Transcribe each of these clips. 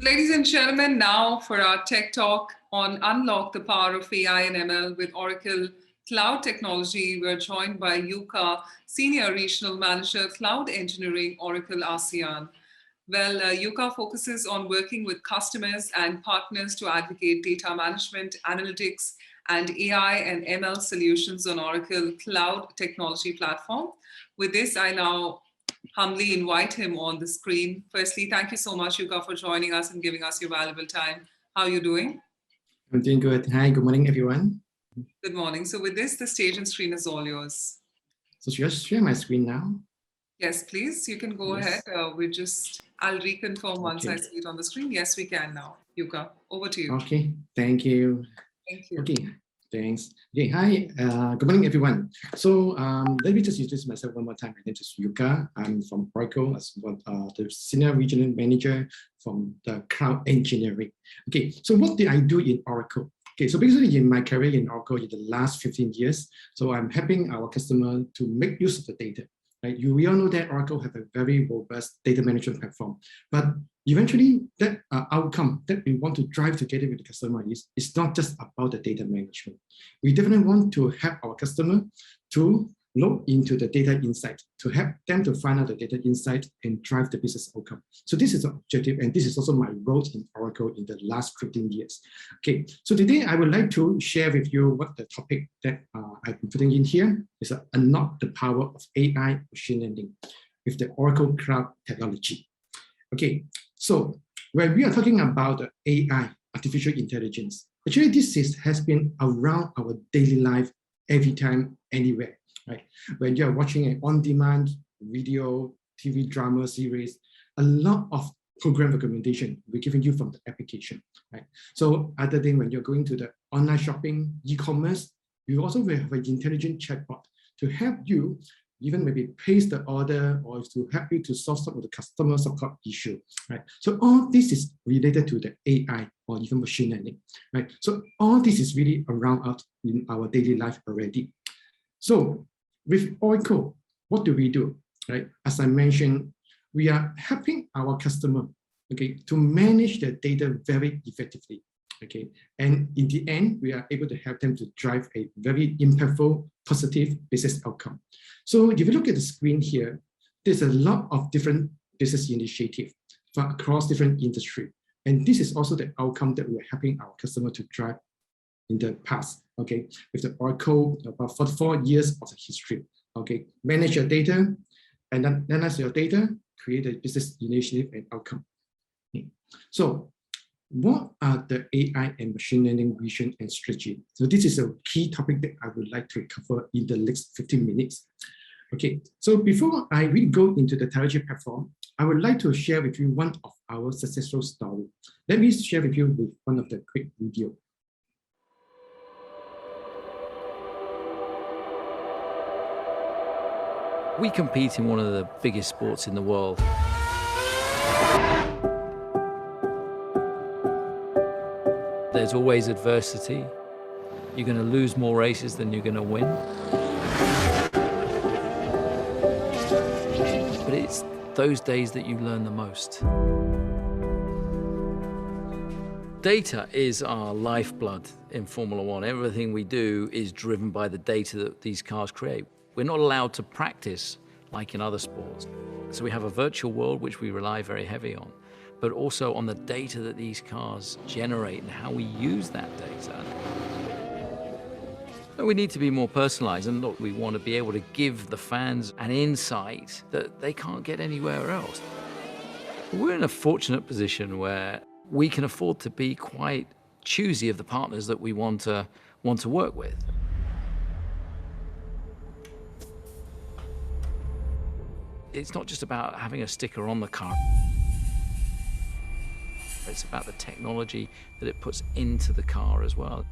Ladies and gentlemen, now for our tech talk on Unlock the Power of AI and ML with Oracle Cloud Technology. We're joined by Yuka, Senior Regional Manager, Cloud Engineering, Oracle ASEAN. Well, Yuka focuses on working with customers and partners to advocate data management, analytics, and AI and ML solutions on Oracle Cloud Technology platform. With this, I now humbly invite him on the screen. Firstly, thank you so much, Yuka, for joining us and giving us your valuable time. How are you doing? I'm doing good. Hi, good morning, everyone. Good morning. So with this, the stage and screen is all yours. So should I share my screen now? Yes, please. You can go ahead. I'll reconfirm once I see it on the screen. Yes, we can now. Yuka, over to you. Okay, thank you. Thank you. Okay, thanks. Okay, hi, good morning, everyone. So let me just introduce myself one more time. My name is Yuka. I'm from Oracle as well, the Senior Regional Manager from the Cloud Engineering. Okay, so what did I do in Oracle? Okay, so basically in my career in Oracle in the last 15 years, so I'm helping our customer to make use of the data. Right? We all know that Oracle have a very robust data management platform, but eventually that outcome that we want to drive together with the customer is not just about the data management. We definitely want to help our customer to look into the data insight, to help them to find out the data insight and drive the business outcome. So this is the objective, and this is also my role in Oracle in the last 15 years. Okay, so today I would like to share with you what the topic that I've been putting in here is unlock the power of AI machine learning with the Oracle Cloud Technology. Okay, so when we are talking about the AI, artificial intelligence, actually this has been around our daily life every time, anywhere. Right? When you're watching an on-demand video, TV drama series, a lot of program recommendation we're giving you from the application. Right? So other than when you're going to the online shopping, e-commerce, you also have an intelligent chatbot to help you even maybe place the order or to help you to solve some of the customer support issue. Right? So all this is related to the AI or even machine learning. Right? So all this is really around us in our daily life already. So with Oracle, what do we do? Right? As I mentioned, we are helping our customer, okay, to manage their data very effectively. Okay, and in the end, we are able to help them to drive a very impactful, positive business outcome. So if you look at the screen here, there's a lot of different business initiatives across different industries. And this is also the outcome that we're helping our customer to drive in the past, okay, with the Oracle, about 44 years of history, okay, manage your data, and then analyze your data, create a business initiative and outcome. Okay. So what are the AI and machine learning vision and strategy? So this is a key topic that I would like to cover in the next 15 minutes. Okay, so before I really go into the technology platform, I would like to share with you one of our successful stories. Let me share with you with one of the quick video. We compete in one of the biggest sports in the world. There's always adversity. You're going to lose more races than you're going to win. But it's those days that you learn the most. Data is our lifeblood in Formula One. Everything we do is driven by the data that these cars create. We're not allowed to practice like in other sports. So we have a virtual world which we rely very heavy on, but also on the data that these cars generate and how we use that data. So we need to be more personalized, and look, we want to be able to give the fans an insight that they can't get anywhere else. We're in a fortunate position where we can afford to be quite choosy of the partners that we want to work with. It's not just about having a sticker on the car. It's about the technology that it puts into the car as well.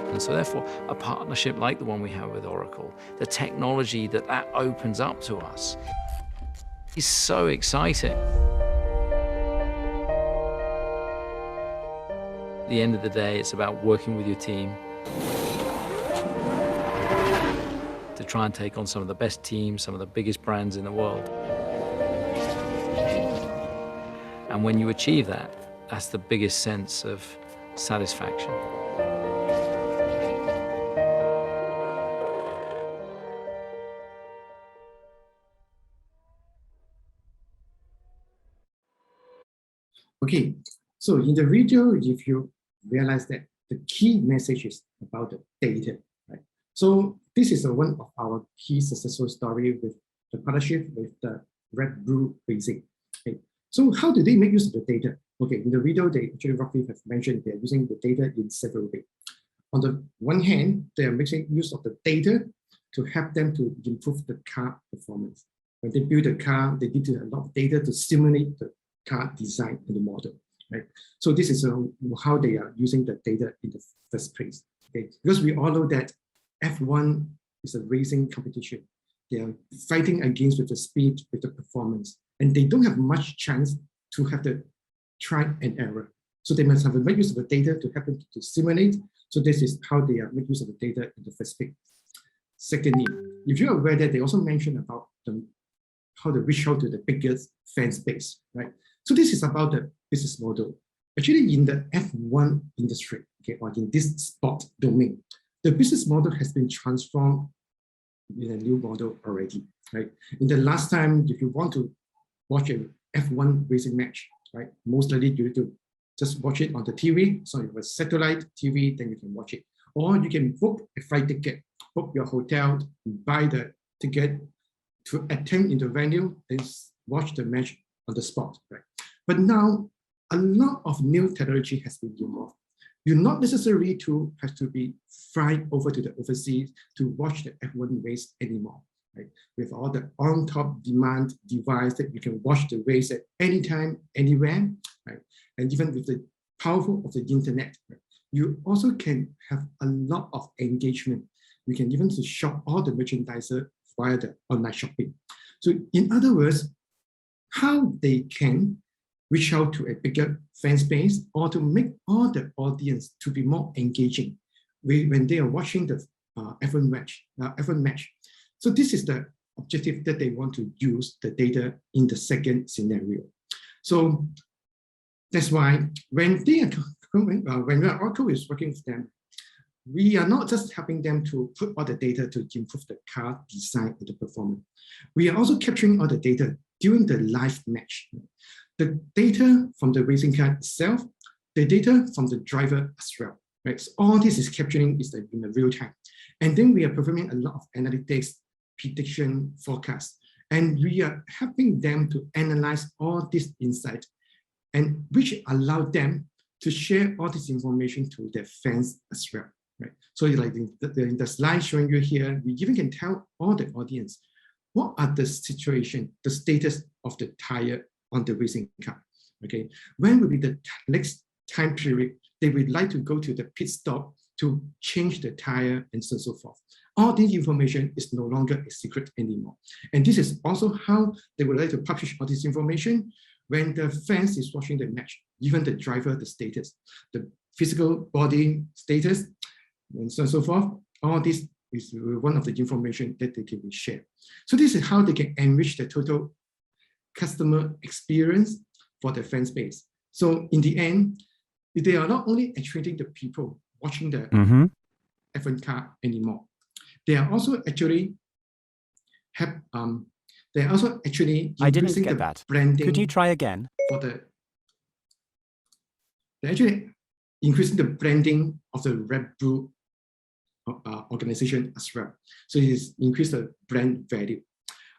And so therefore, a partnership like the one we have with Oracle, the technology that opens up to us is so exciting. At the end of the day, it's about working with your team, to try and take on some of the best teams, some of the biggest brands in the world. And when you achieve that, that's the biggest sense of satisfaction. Okay, so in the video, if you realize that the key message is about the data, right? So this is one of our key successful story with the partnership with the Red Bull Racing. Okay. So how do they make use of the data? Okay, in the video, they actually roughly have mentioned they're using the data in several ways. On the one hand, they are making use of the data to help them to improve the car performance. When they build a car, they need to have a lot of data to simulate the car design and the model, right? So this is how they are using the data in the first place, okay? Because we all know that F1 is a racing competition. They are fighting against with the speed, with the performance, and they don't have much chance to have the try and error. So they must have a make use of the data to help them to simulate. So this is how they are make use of the data in the first place. Secondly, if you're aware that they also mentioned about how they reach out to the biggest fan base, right? So this is about the business model. Actually, in the F1 industry, okay, or in this sport domain, the business model has been transformed in a new model already, right? In the last time, if you want to watch an F1 racing match, right, most likely you need to just watch it on the TV. So you have a satellite TV, then you can watch it. Or you can book a flight ticket, book your hotel, buy the ticket to attend in the venue, and watch the match on the spot, right? But now, a lot of new technology has been involved. You're not necessarily have to be flying over to the overseas to watch the F1 race anymore, right? With all the on-top demand device that you can watch the race at any time, anywhere, right? And even with the powerful of the internet, right? You also can have a lot of engagement. You can even shop all the merchandiser via the online shopping. So in other words, how they can reach out to a bigger fan space or to make all the audience to be more engaging when they are watching the F1 match. So this is the objective that they want to use the data in the second scenario. So that's why when Oracle is working with them, we are not just helping them to put all the data to improve the car design and the performance. We are also capturing all the data during the live match. The data from the racing car itself, the data from the driver as well, right? So all this is capturing in the real time. And then we are performing a lot of analytics, prediction, forecast, and we are helping them to analyze all this insight, and which allow them to share all this information to their fans as well, right? So like in the slide showing you here, we even can tell all the audience what are the situation, the status of the tire on the racing car, okay? When will be the next time period they would like to go to the pit stop to change the tire and so forth. All this information is no longer a secret anymore. And this is also how they would like to publish all this information when the fans is watching the match, even the driver, the status, the physical body status, and so forth. All this is one of the information that they can share. So this is how they can enrich the total customer experience for the fan base. So in the end, they are not only attracting the people watching the F1 car anymore, they are also actually increasing the branding. Could you try again? They're actually increasing the branding of the Red Bull organization as well. So it is increase the brand value.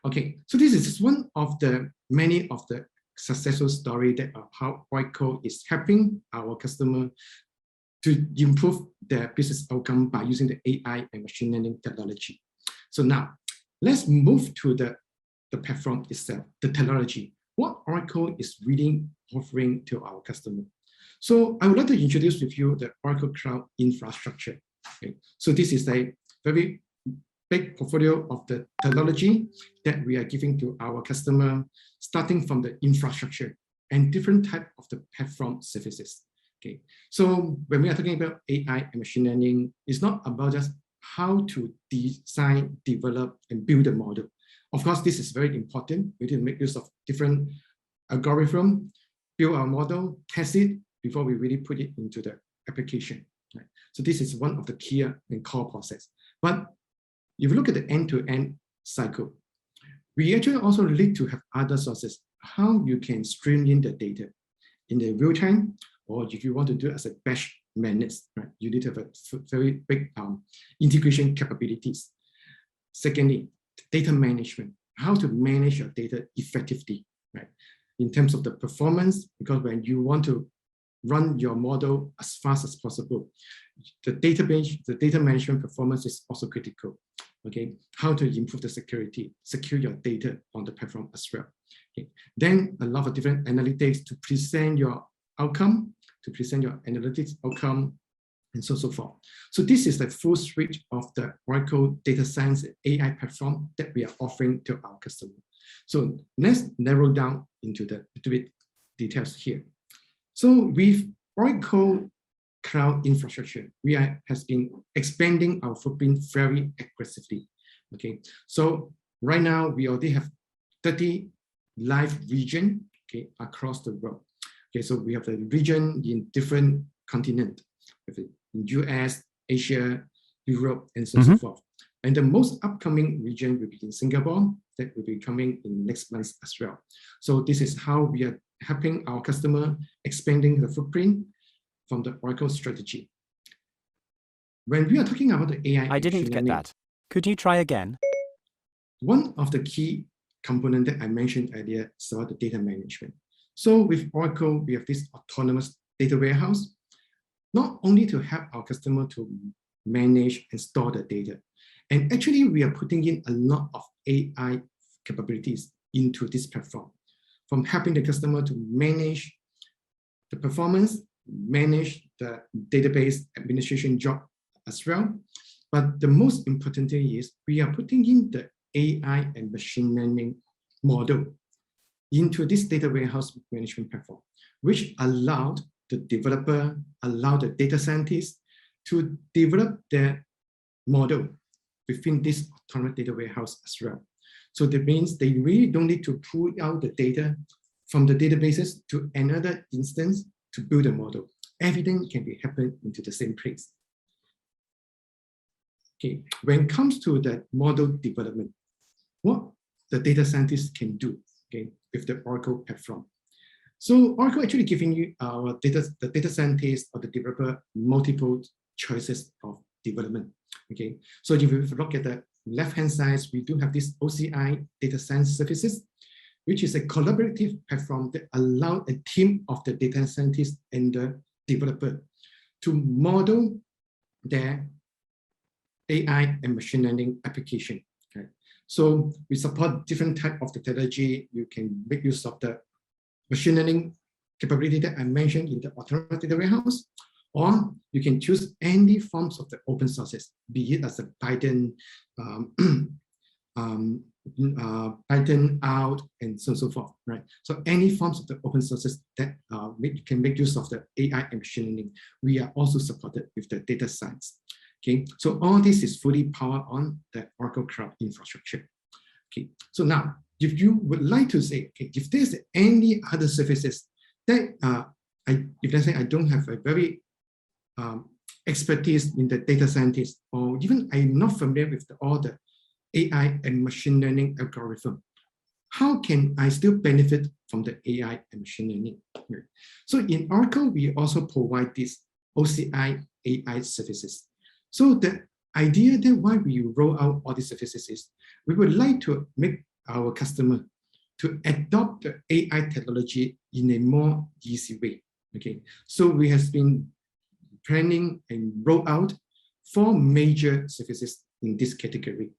Okay, so this is one of the many of the successful story that how Oracle is helping our customer to improve their business outcome by using the AI and machine learning technology. So now let's move to the platform itself, the technology, what Oracle is really offering to our customer. So I would like to introduce with you the Oracle Cloud Infrastructure. Okay. So this is a very big portfolio of the technology that we are giving to our customer, starting from the infrastructure and different type of the platform services. Okay, so when we are talking about AI and machine learning, it's not about just how to design, develop, and build a model. Of course, this is very important. We need to make use of different algorithms, build our model, test it before we really put it into the application. Right? So this is one of the key and core process. But if you look at the end-to-end cycle, we actually also need to have other sources, how you can stream in the data in the real time, or if you want to do it as a batch managed, right? You need to have a very big integration capabilities. Secondly, data management, how to manage your data effectively, right? In terms of the performance, because when you want to run your model as fast as possible, the data management performance is also critical. Okay, how to improve the security, secure your data on the platform as well. Okay. Then a lot of different analytics to present your outcome, to present your analytics outcome, and so forth. So this is the full suite of the Oracle data science AI platform that we are offering to our customer. So let's narrow down into the little bit details here. So with Oracle Cloud infrastructure, we has been expanding our footprint very aggressively. Okay, so right now we already have 30 live region, okay, across the world. Okay, so we have the region in different continents, in US, Asia, Europe, and so forth. And the most upcoming region will be in Singapore, that will be coming in next month as well. So this is how we are helping our customer expanding the footprint from the Oracle strategy. When we are talking about the AI, I didn't get that. Could you try again? One of the key components that I mentioned earlier is about the data management. So with Oracle, we have this autonomous data warehouse, not only to help our customer to manage and store the data. And actually, we are putting in a lot of AI capabilities into this platform, from helping the customer to manage the performance, manage the database administration job as well. But the most important thing is we are putting in the AI and machine learning model into this data warehouse management platform, which allowed the developer, allow the data scientists to develop their model within this autonomous data warehouse as well. So that means they really don't need to pull out the data from the databases to another instance to build a model. Everything can be happening into the same place. Okay, when it comes to the model development, what the data scientists can do, okay, with the Oracle platform. So Oracle actually giving you the data scientist or the developer multiple choices of development. Okay, so if you look at the left-hand side, we do have this OCI data science services, which is a collaborative platform that allows a team of the data scientists and the developer to model their AI and machine learning application. Okay? So we support different type of technology. You can make use of the machine learning capability that I mentioned in the autonomous data warehouse, or you can choose any forms of the open sources, be it as a Python, Python out, and so forth, right? So any forms of the open sources that can make use of the AI and machine learning, we are also supported with the data science. Okay, so all this is fully powered on the Oracle Cloud infrastructure. Okay, so now if you would like to say, okay, if there's any other services that if let's say I don't have a very expertise in the data scientist, or even I'm not familiar with all the AI and machine learning algorithm, how can I still benefit from the AI and machine learning? So in Oracle, we also provide these OCI AI services. So the idea that why we roll out all these services is we would like to make our customer to adopt the AI technology in a more easy way. Okay, so we have been planning and roll out 4 major services in this category,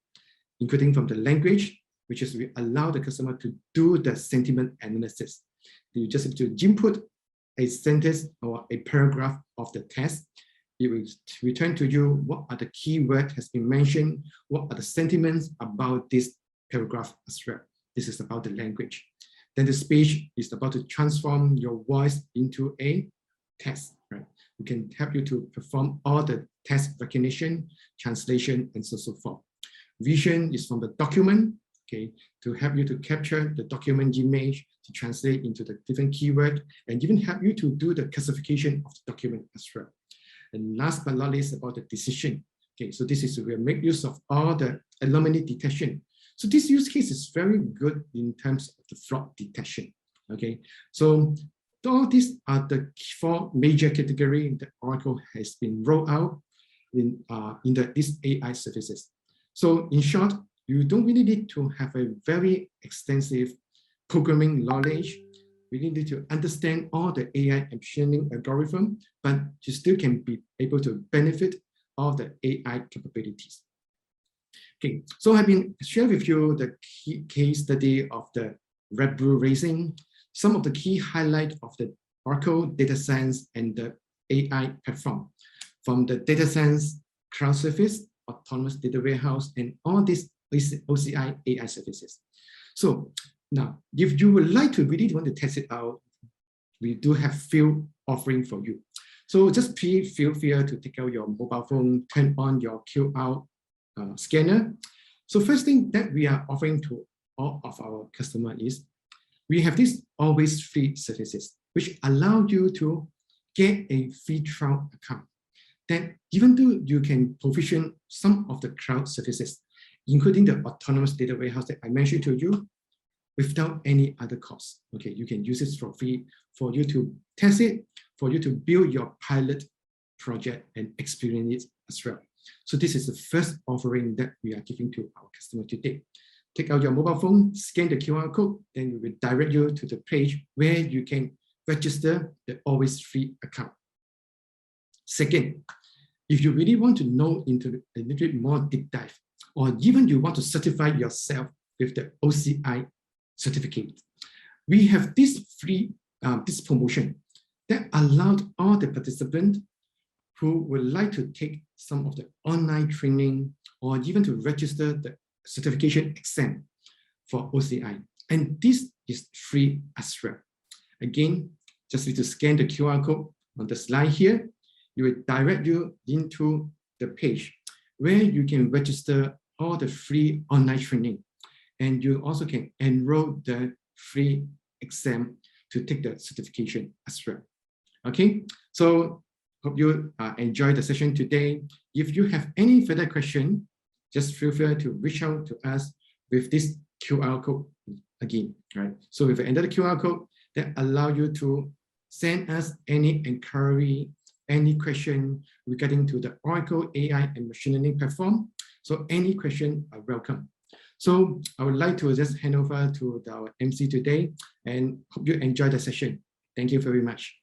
including from the language, which is we allow the customer to do the sentiment analysis. You just have to input a sentence or a paragraph of the text. It will return to you what are the keywords has been mentioned, what are the sentiments about this paragraph as well. This is about the language. Then the speech is about to transform your voice into a text, right? We can help you to perform all the text recognition, translation, and so forth. Vision is from the document, okay, to help you to capture the document image, to translate into the different keyword, and even help you to do the classification of the document as well. And last but not least, about the decision. Okay, so this is where we make use of all the anomaly detection. So this use case is very good in terms of the fraud detection. Okay, so all these are the 4 major categories that Oracle has been rolled out in these AI services. So in short, you don't really need to have a very extensive programming knowledge. We need to understand all the AI and machine learning algorithm, but you still can be able to benefit of the AI capabilities. Okay, so I've been sharing with you the key case study of the Red Bull Racing, some of the key highlights of the Oracle data science and the AI platform, from the data science, cloud service, autonomous data warehouse, and all these OCI AI services. So now, if you would like to really want to test it out, we do have few offerings for you. So just feel free to take out your mobile phone, turn on your QR scanner. So first thing that we are offering to all of our customers is we have this always free services, which allow you to get a free trial account. Then even though you can provision some of the cloud services, including the autonomous data warehouse that I mentioned to you, without any other cost. Okay, you can use it for free for you to test it, for you to build your pilot project and experience it as well. So this is the first offering that we are giving to our customer today. Take out your mobile phone, scan the QR code, then we will direct you to the page where you can register the always free account. Second, if you really want to know into a little bit more deep dive, or even you want to certify yourself with the OCI certificate, we have this free this promotion that allowed all the participants who would like to take some of the online training or even to register the certification exam for OCI. And this is free as well. Again, just need to scan the QR code on the slide here. It will direct you into the page where you can register all the free online training. And you also can enroll the free exam to take the certification as well. Okay, so hope you enjoyed the session today. If you have any further question, just feel free to reach out to us with this QR code again, right? So if you enter the QR code, that allow you to send us any inquiry, any question regarding to the Oracle AI and machine learning platform. So any question are welcome. So I would like to just hand over to our MC today and hope you enjoy the session. Thank you very much.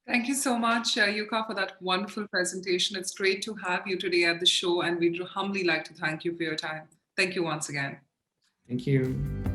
Thank you so much, Yuka, for that wonderful presentation. It's great to have you today at the show, and we'd humbly like to thank you for your time. Thank you once again. Thank you.